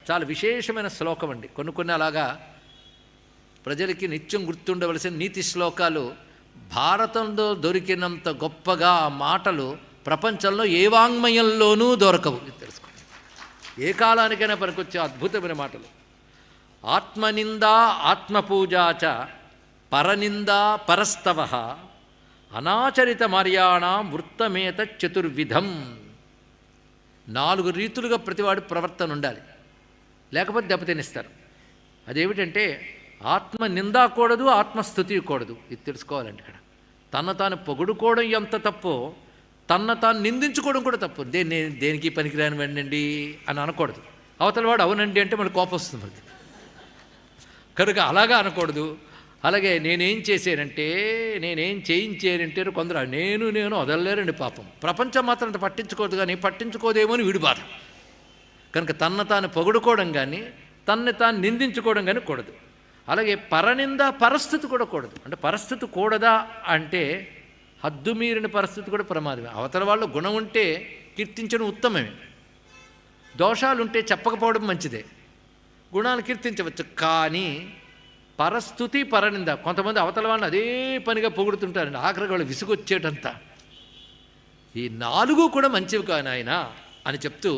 చాలా విశేషమైన శ్లోకం అండి. కొన్ని అలాగా ప్రజలకి నిత్యం గుర్తుండవలసిన నీతి శ్లోకాలు భారతంలో దొరికినంత గొప్పగా ఆ మాటలు ప్రపంచంలో ఏ వాంగ్మయంలోనూ దొరకవు. ఇది తెలుసుకోండి. ఏ కాలానికైనా పనికొచ్చే అద్భుతమైన మాటలు. ఆత్మనిందా ఆత్మపూజాచ పరనిందా పరస్తవ అనాచరిత మర్యాణం వృత్తమేత చతుర్విధం. 4 రీతులుగా ప్రతివాడి ప్రవర్తన ఉండాలి, లేకపోతే దెబ్బతినిస్తారు. అదేమిటంటే ఆత్మ నిందా కూడదు, ఆత్మస్థుతి కూడదు. ఇది తెలుసుకోవాలండి. ఇక్కడ తన తాను పొగుడుకోవడం ఎంత తప్పో తన తాను నిందించుకోవడం కూడా తప్పు. దేనికి పనికిరాని వెండండి అని అనకూడదు. అవతల వాడు అవునండి అంటే మనకు కోపం వస్తుంది మనకి. కనుక అలాగా అనకూడదు. అలాగే నేనేం చేశానంటే నేనేం చేయించానంటే కొందరు నేను వదలలేరండి పాపం. ప్రపంచం మాత్రం అంత పట్టించుకోదు, కానీ పట్టించుకోదేమో అని వీడి బాధ. కనుక తన తాను పొగుడుకోవడం కానీ తన్ని తాను నిందించుకోవడం కానీ కూడదు. అలాగే పరనింద పరిస్థితి కూడా కూడదు. అంటే పరిస్థితి కూడదా అంటే హద్దు మీరిన పరిస్థితి కూడా ప్రమాదమే. అవతల వాళ్ళు గుణం ఉంటే కీర్తించడం ఉత్తమమే, దోషాలు ఉంటే చెప్పకపోవడం మంచిదే. గుణాలు కీర్తించవచ్చు, కానీ పరస్థుతి పరనింద. కొంతమంది అవతల వాళ్ళని అదే పనిగా పొగుడుతుంటారండి, ఆఖరికి వాళ్ళు విసుగొచ్చేటంతా. ఈ 4 కూడా మంచివి కానాయన అని చెప్తూ